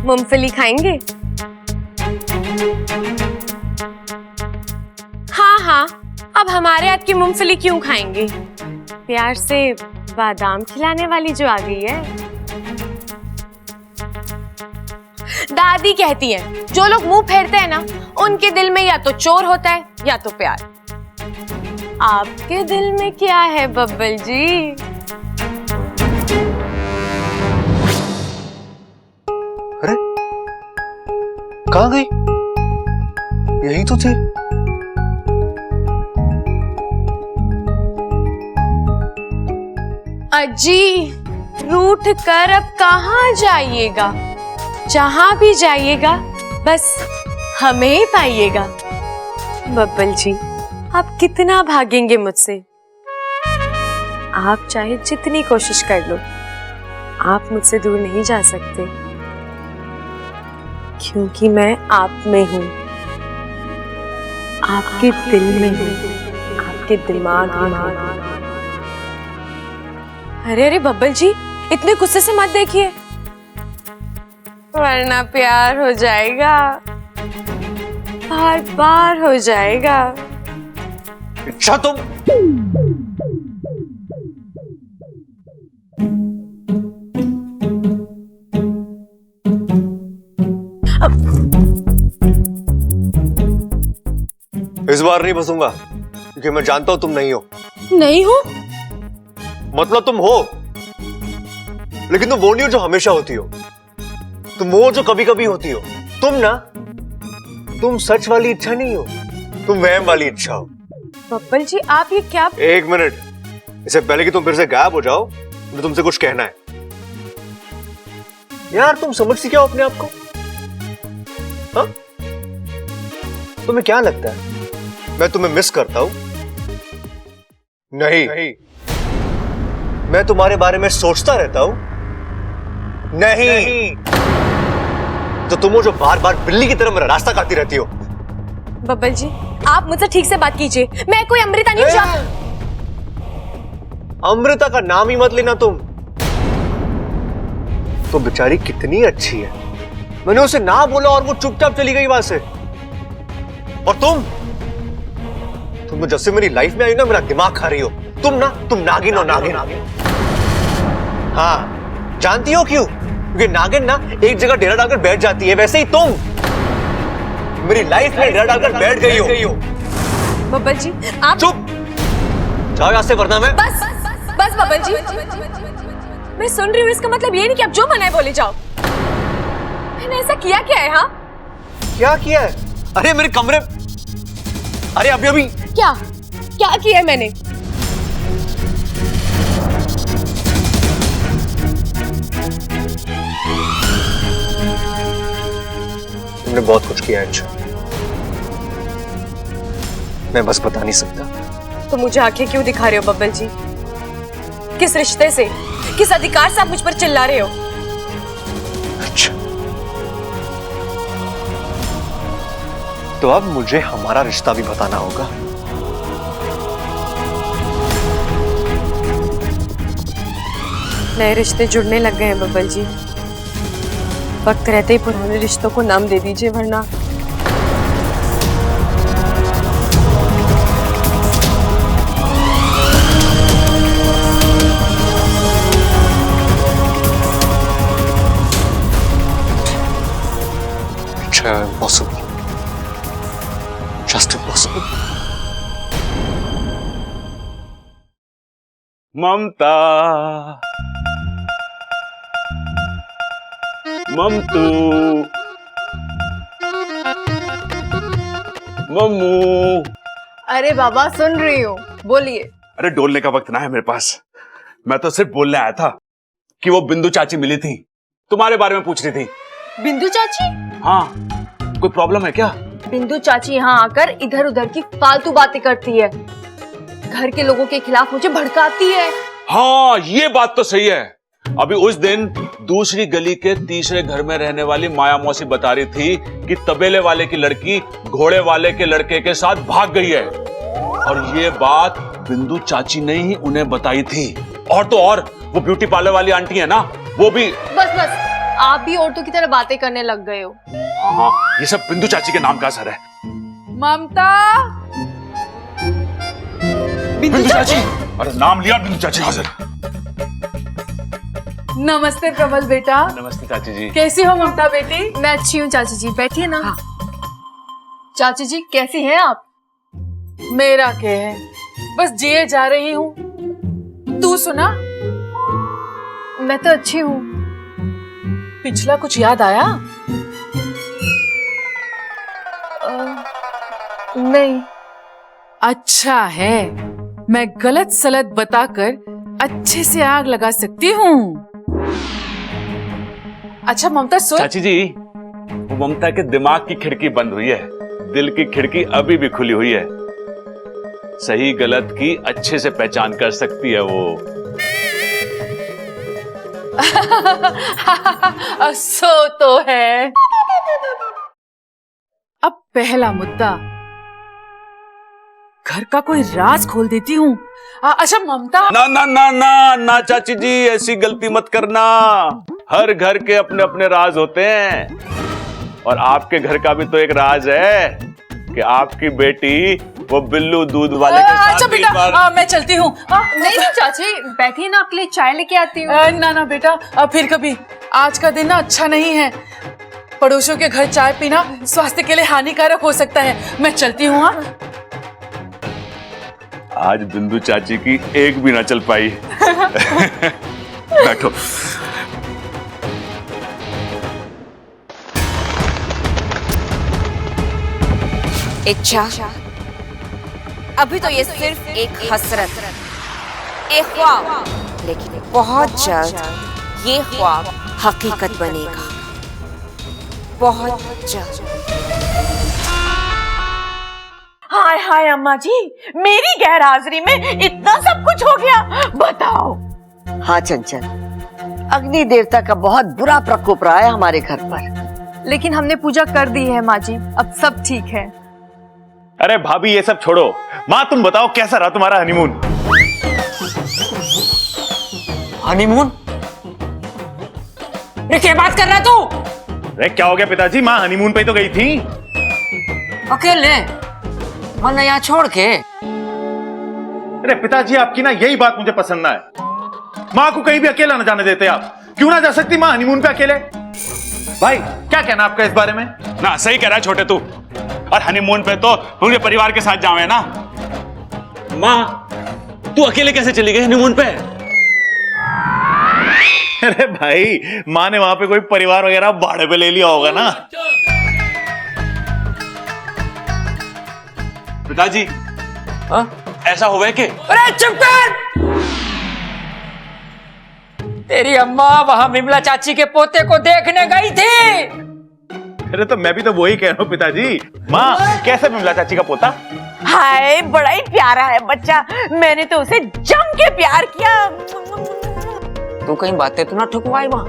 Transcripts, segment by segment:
मूंगफली खाएंगे? हाँ हाँ, अब हमारे हाथ की मूंगफली क्यों खाएंगे? प्यार से बादाम खिलाने वाली जो आ गई है। दादी कहती है जो लोग मुंह फेरते हैं ना, उनके दिल में या तो चोर होता है या तो प्यार। आपके दिल में क्या है बब्बल जी? अरे कहाँ गई? यही तो थी। अजी, रूठ कर अब कहाँ जाइएगा? जहां भी जाइएगा बस हमें ही पाइएगा। बब्बल जी, आप कितना भागेंगे मुझसे? आप चाहे जितनी कोशिश कर लो, आप मुझसे दूर नहीं जा सकते, क्योंकि मैं आप में हूं, आपके दिल में हूं, आपके दिमाग में हूं। अरे अरे बब्बल जी, इतने गुस्से से मत देखिए, वरना प्यार हो जाएगा, बार बार हो जाएगा। इच्छा तुम इस बार नहीं फंसूंगा, क्योंकि मैं जानता हूं तुम नहीं हो। नहीं हो? मतलब तुम हो, लेकिन तुम वो नहीं हो जो हमेशा होती हो। तुम वो जो कभी कभी होती हो। तुम सच वाली इच्छा नहीं हो, तुम वहम वाली इच्छा हो। बब्बल जी, आप ये क्या? एक मिनट, इससे पहले कि तुम फिर से गायब हो जाओ, मुझे तुमसे कुछ कहना है। यार तुम समझती क्या हो अपने आप को? हाँ? तुम्हें क्या लगता है मैं तुम्हें मिस करता हूं? नहीं। मैं तुम्हारे बारे में सोचता रहता हूं? नहीं। तो तुम वो जो बार बार बिल्ली की तरह मेरा रास्ता काटती रहती हो। बब्बल जी, आप मुझसे ठीक से बात कीजिए, मैं कोई अमृता नहीं हूं। अमृता का नाम ही मत लेना तुम। तो बेचारी कितनी अच्छी है, मैंने उसे ना बोला और वो चुपचाप चली गई वहां से। और तुम जब से मेरी लाइफ में आई ना, मेरा दिमाग खा रही हो। तुम नागिन हो, नागिन। हाँ, जानती हो क्यों? क्योंकि नागिन ना एक जगह डेरा डालकर बैठ जाती है, वैसे ही तुम मेरी लाइफ में डेरा डालकर बैठ गई हो। बब्बल जी, आप चुप जाओ यहाँ से, वरना मैं बस बब्बल जी, मैं सुन रही हूँ, इसका मतलब ये नहीं कि आप जो मना है बोले जाओ। मैंने ऐसा किया क्या है? हाँ, क्या किया है? अरे मेरे कमरे, अरे अभी क्या किया है मैंने? तुमने बहुत कुछ किया है अच्छा, मैं बस बता नहीं सकता। तो मुझे आंखें क्यों दिखा रहे हो बब्बल जी? किस रिश्ते से, किस अधिकार से आप मुझ पर चिल्ला रहे हो? अच्छा, तो अब मुझे हमारा रिश्ता भी बताना होगा। नए रिश्ते जुड़ने लग गए हैं बब्बल जी, वक्त रहते ही पुराने रिश्तों को नाम दे दीजिए, वरना Impossible. Just impossible. ममता, ममतू, मम्मू। अरे बाबा, सुन रही हूँ, बोलिए। अरे डोलने का वक्त ना है मेरे पास, मैं तो सिर्फ बोलने आया था कि वो बिंदु चाची मिली थी, तुम्हारे बारे में पूछ रही थी। बिंदु चाची? हाँ, कोई प्रॉब्लम है क्या? बिंदु चाची यहाँ आकर इधर उधर की फालतू बातें करती है, घर के लोगों के खिलाफ मुझे भड़काती है। हाँ, ये बात तो सही है। अभी उस दिन दूसरी गली के तीसरे घर में रहने वाली माया मौसी बता रही थी कि तबेले वाले की लड़की घोड़े वाले के लड़के के साथ भाग गई है, और ये बात बिंदु चाची ने ही उन्हें बताई थी। और तो और वो ब्यूटी पार्लर वाली आंटी है ना, वो भी। बस बस, आप भी औरतों की तरह बातें करने लग गए हो। हाँ, ये सब बिंदु चाची के नाम का असर है। ममता, बिंदु चाची, अरे नाम लिया, बिंदु चाची हाजिर। नमस्ते प्रबल बेटा। नमस्ते चाची जी। कैसी हो ममता बेटी? मैं अच्छी हूँ चाची जी, बैठिए ना। चाची जी कैसी हैं आप? मेरा क्या है, बस जिए जा रही हूँ। तू सुना? मैं तो अच्छी हूँ। पिछला कुछ याद आया? नहीं। अच्छा है, मैं गलत सलत बताकर अच्छे से आग लगा सकती हूँ। अच्छा ममता सुन। चाची जी, वो ममता के दिमाग की खिड़की बंद हुई है, दिल की खिड़की अभी भी खुली हुई है। सही गलत की अच्छे से पहचान कर सकती है वो। सो तो है। अब पहला मुद्दा, घर का कोई राज खोल देती हूँ। अच्छा ममता। ना ना ना ना ना चाची जी, ऐसी गलती मत करना। हर घर के अपने अपने राज होते हैं, और आपके घर का भी तो एक राज है कि आपकी बेटी वो बिल्लू दूध वाले के साथ अच्छा बेटा, मैं चलती हूँ। नहीं चाची, बैठिए ना, आपके लिए चाय लेके आती हूँ। ना ना बेटा, फिर कभी। आज का दिन ना अच्छा नहीं है। पड़ोसियों के घर चाय पीना स्वास्थ्य के लिए हानिकारक हो सकता है। मैं चलती हूँ। आज बिंदु चाची की एक भी ना चल पाई। बैठो। इच्छा, अभी तो ये सिर्फ एक हसरत, एक ख्वाब, लेकिन बहुत जल्द ये ख्वाब हकीकत बनेगा, बहुत जल्द। हाय हाय अम्मा जी, मेरी गैर हाजिरी में इतना सब कुछ हो गया, बताओ। हाँ चंचल, अग्नि देवता का बहुत बुरा प्रकोप रहा है हमारे घर पर। लेकिन हमने पूजा कर दी है माँ जी, अब सब ठीक है। अरे भाभी ये सब छोड़ो, माँ तुम बताओ कैसा रहा तुम्हारा हनीमून? हनीमून? क्या बात कर रहा तू? अरे क्या हो गया पिताजी, माँ हनीमून पे तो गई थी। अकेले? वरना यहाँ छोड़ के? अरे पिताजी आपकी ना यही बात मुझे पसंद ना है। माँ को कहीं भी अकेला न जाने देते आप। क्यों ना जा सकती माँ हनीमून पे अकेले? भाई क्या कहना आपका इस बारे में? ना सही कह रहा है छोटे तू, और हनीमून पे तो पूरे परिवार के साथ जावे ना। माँ तू अकेले कैसे चली गई हनीमून पे? अरे भाई माँ ने वहां पे कोई परिवार वगैरह भाड़े पे ले लिया होगा ना। पिताजी ऐसा हुआ है कि? अरे चुप कर! तेरी अम्मा वहां विमला चाची के पोते को देखने गई थी। अरे तो मैं भी तो वही कह रहा हूँ पिताजी। माँ कैसे विमला चाची का पोता? हाय बड़ा ही प्यारा है बच्चा, मैंने तो उसे जम के प्यार किया। तू कहीं बातें तो ना ठुकवाई माँ?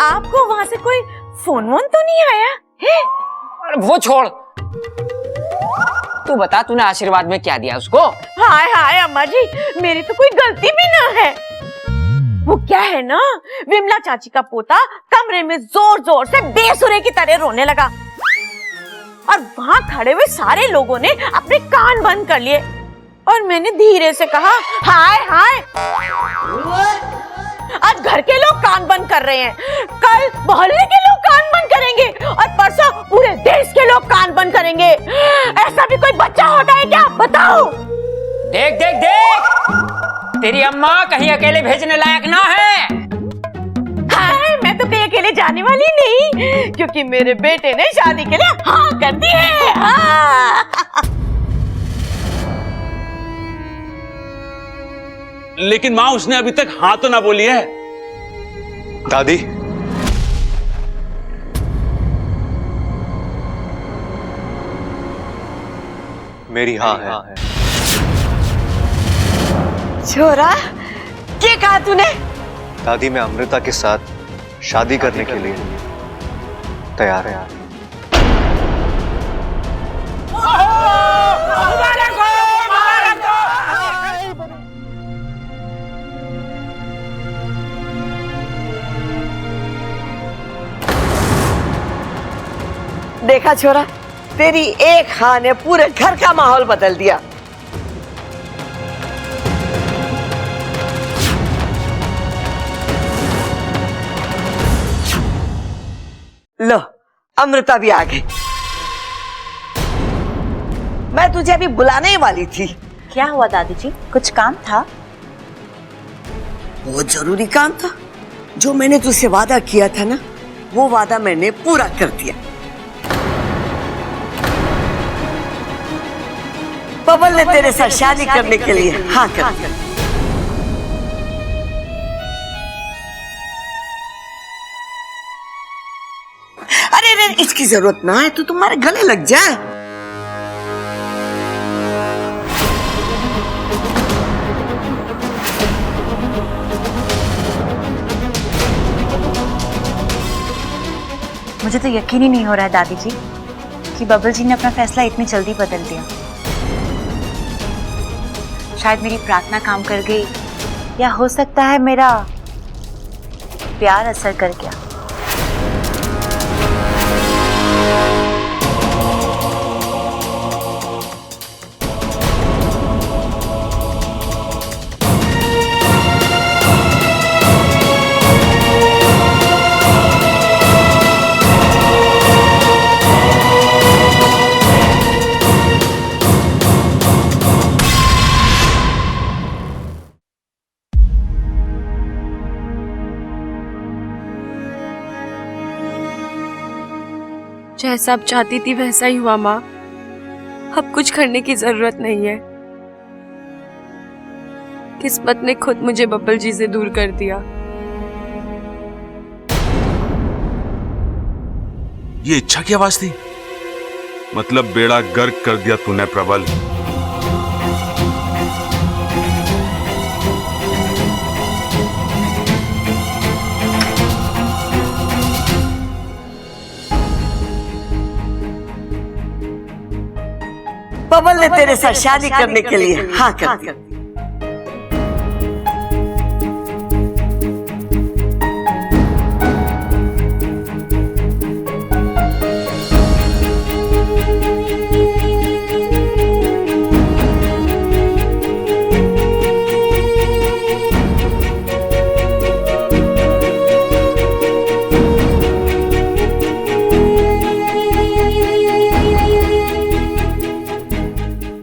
आपको वहां से कोई फोन वोन तो नहीं आया है? अरे वो छोड़, तू बता तूने आशीर्वाद में क्या दिया उसको? हाय हाय अम्मा जी, मेरी तो कोई गलती भी ना है। वो क्या है ना, विमला चाची का पोता कमरे में जोर जोर से बेसुरे की तरह रोने लगा, और वहां खड़े हुए सारे लोगों ने अपने कान बंद कर लिए, और मैंने धीरे से कहा हाय हाय। आज घर के लोग कान बंद कर रहे हैं, कल मोहल्ले के लोग कान बंद करेंगे, और परसों पूरे देश के लोग कान बंद करेंगे। ऐसा भी कोई बच्चा होता है क्या, बताओ? देख देख देख, तेरी अम्मा कहीं अकेले भेजने लायक ना है। हाय मैं तो कहीं अकेले जाने वाली नहीं, क्योंकि मेरे बेटे ने शादी के लिए हाँ कर दी है। हाँ। लेकिन माँ उसने अभी तक हाँ तो ना बोली है। दादी, मेरी हाँ है। छोरा, क्या कहा तूने? दादी मैं अमृता के साथ शादी करने के लिए तैयार है। देखा छोरा, तेरी एक हाँ ने पूरे घर का माहौल बदल दिया। लो, अमृता भी आ गई। मैं तुझे अभी बुलाने ही वाली थी। क्या हुआ दादी जी, कुछ काम था? बहुत जरूरी काम था। जो मैंने तुझसे वादा किया था ना, वो वादा मैंने पूरा कर दिया। बबल ने तेरे साथ शादी करने के लिए हाँ कर दिया। अरे अरे, इसकी जरूरत ना है, तू तुम्हारे गले लग जाए। मुझे तो यकीन ही नहीं हो रहा है दादी जी कि बबल जी ने अपना फैसला इतनी जल्दी बदल दिया। शायद मेरी प्रार्थना काम कर गई, या हो सकता है मेरा प्यार असर कर गया। जैसा अब चाहती थी वैसा ही हुआ माँ। अब कुछ करने की जरूरत नहीं है। किस्मत ने खुद मुझे बब्बल जी से दूर कर दिया। ये इच्छा की आवाज थी? मतलब बेड़ा गर्क कर दिया तूने प्रबल। बबल ने तेरे साथ शादी करने के लिए हाँ कर दिया।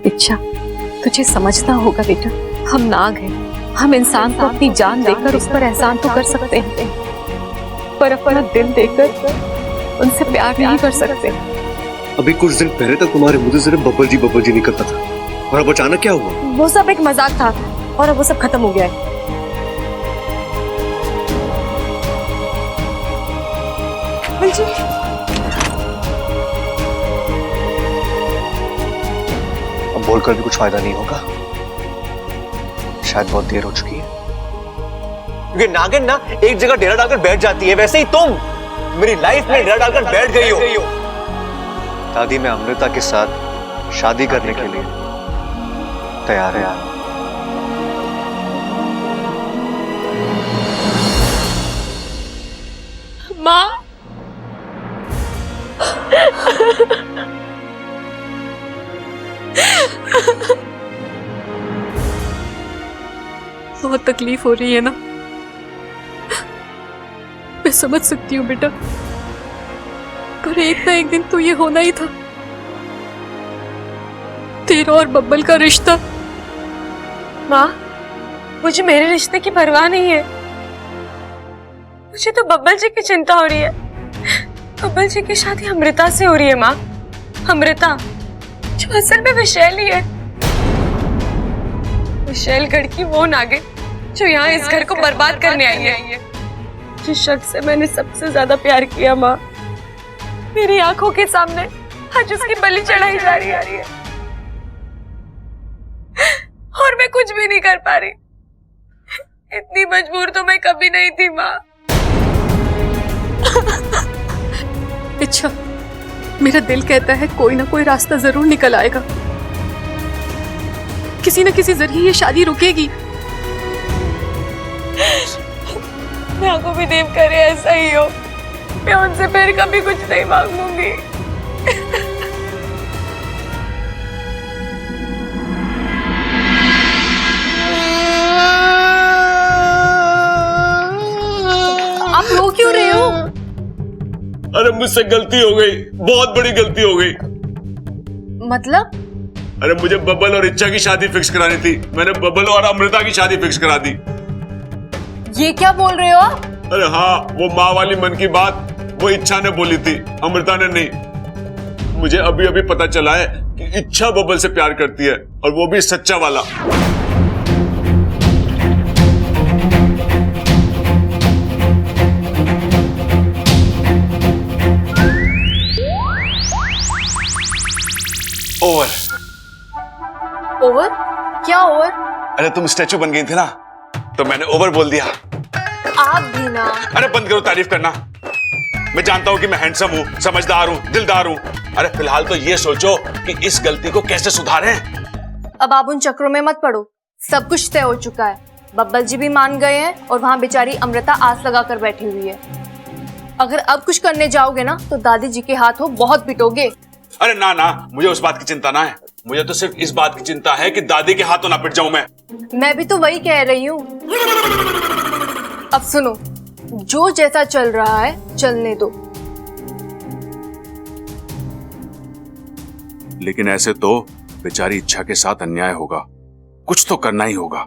इच्छा, तुझे समझना होगा बेटा, हम नाग हैं। हम इंसान को अपनी जान देकर उस पर एहसान तो कर सकते हैं, पर अपना दिल देकर उनसे प्यार नहीं कर सकते। अभी कुछ दिन पहले तक तुम्हारे मुंह से सिर्फ बब्बल जी निकलता था, और अब अचानक क्या हुआ? वो सब एक मजाक था और अब वो सब खत्म हो गया है। बब्बल जी, अब बोलकर भी कुछ फायदा नहीं होगा, शायद बहुत देर हो चुकी है। क्योंकि नागिन ना एक जगह डेरा डालकर बैठ जाती है, वैसे ही तुम मेरी लाइफ में डेरा डालकर बैठ गई हो। दादी, मैं अमृता के साथ शादी करने के लिए तैयार है यार। माँ, बहुत तकलीफ हो रही है ना? मैं समझ सकती हूँ बेटा, पर एक ना एक दिन तो ये होना ही था। तेरा और बब्बल का रिश्ता। माँ, मुझे मेरे रिश्ते की परवाह नहीं है। मुझे तो बब्बल जी की चिंता हो रही है। बब्बल जी की शादी अमृता से हो रही है माँ। अमृता जो असल में विशैली है। विशैलगढ़ की वो नागिन जो यहाँ इस घर को बर्बाद करने आई है। जिस शख्स से मैंने सबसे ज्यादा प्यार किया माँ, मेरी आंखों के सामने आज उसकी बलि चढ़ाई जा रही है और मैं कुछ भी नहीं कर पा रही। इतनी मजबूर तो मैं कभी नहीं थी माँ। अच्छा, मेरा दिल कहता है कोई ना कोई रास्ता जरूर निकल आएगा। किसी न किसी जरिए ये शादी रुकेगी। मैं को भी देव करे ऐसा ही हो। मैं उनसे फिर कभी कुछ नहीं मांगूंगी। आप रो क्यों रहे हो? अरे मुझसे गलती हो गई, बहुत बड़ी गलती हो गई। मतलब? अरे मुझे बबल और इच्छा की शादी फिक्स करानी थी, मैंने बबल और अमृता की शादी फिक्स करा दी। ये क्या बोल रहे हो आप? अरे हाँ, वो माँ वाली मन की बात वो इच्छा ने बोली थी, अमृता ने नहीं। मुझे अभी अभी पता चला है कि इच्छा बबल से प्यार करती है, और वो भी सच्चा वाला। ओवर। ओवर? क्या ओवर? अरे तुम स्टैचू बन गई थी ना, तो मैंने ओवर बोल दिया। आप भी ना। अरे बंद करो तारीफ करना। मैं जानता हूं कि मैं हैंडसम हूं, समझदार हूं, दिलदार हूं। अरे फिलहाल तो ये सोचो कि इस गलती को कैसे सुधारें। अब आप उन चक्रों में मत पड़ो, सब कुछ तय हो चुका है। बब्बल जी भी मान गए हैं और वहाँ बेचारी अमृता आस लगा कर बैठी हुई है। अगर अब कुछ करने जाओगे ना तो दादी जी के हाथों बहुत पिटोगे। अरे ना ना, मुझे उस बात की चिंता ना है, मुझे तो सिर्फ इस बात की चिंता है कि दादी के हाथों ना पिट जाऊं मैं भी तो वही कह रही हूँ। अब सुनो, जो जैसा चल रहा है चलने दो। लेकिन ऐसे तो बेचारी इच्छा के साथ अन्याय होगा, कुछ तो करना ही होगा।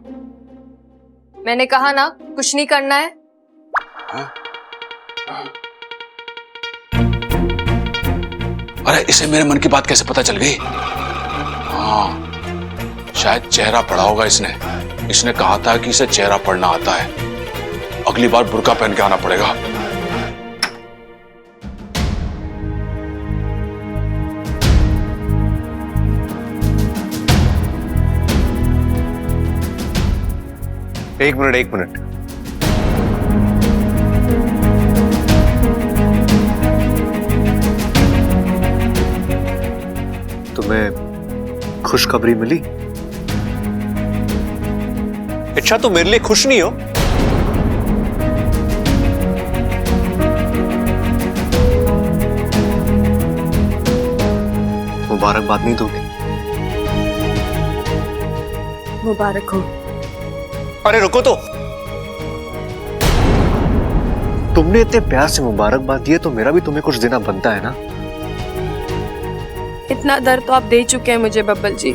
मैंने कहा ना, कुछ नहीं करना है। अरे इसे मेरे मन की बात कैसे पता चल गई? हाँ, शायद चेहरा पढ़ा होगा इसने। इसने कहा था कि इसे चेहरा पढ़ना आता है। अगली बार बुर्का पहन के आना पड़ेगा। एक मिनट। तुम्हें खुशखबरी मिली? इच्छा तो मेरे लिए खुश नहीं हो? मुबारकबाद नहीं दोगी? मुबारक हो। अरे रुको तो, तुमने इतने प्यार से मुबारकबाद दी है तो मेरा भी तुम्हें कुछ देना बनता है ना। इतना दर्द तो आप दे चुके हैं मुझे बब्बल जी,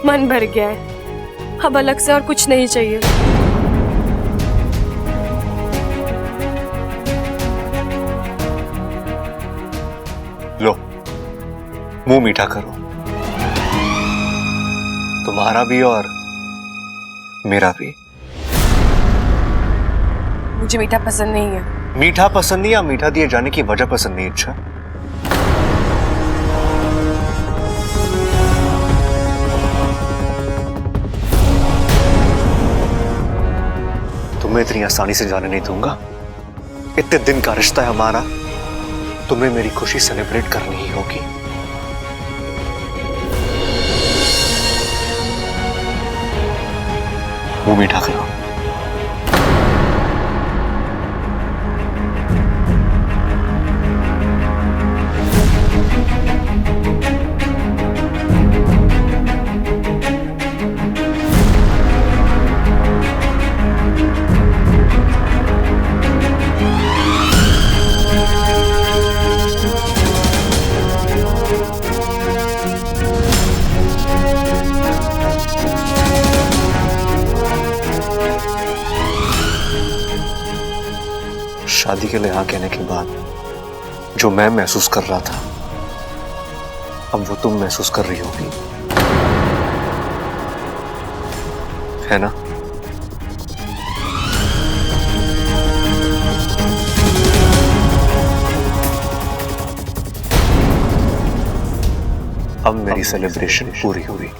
मन भर गया है। अब अलग से और कुछ नहीं चाहिए। लो, मुंह मीठा करो, तुम्हारा भी और मेरा भी। मुझे मीठा पसंद नहीं है। मीठा पसंद नहीं या मीठा दिए जाने की वजह पसंद नहीं? अच्छा, तुम्हें इतनी आसानी से जाने नहीं दूंगा। इतने दिन का रिश्ता है हमारा, तुम्हें मेरी खुशी सेलिब्रेट करनी ही होगी। मुंह मीठा करो। शादी के लिए हाँ कहने के बाद जो मैं महसूस कर रहा था, अब वो तुम महसूस कर रही होगी, है ना? अब मेरी सेलिब्रेशन पूरी हुई।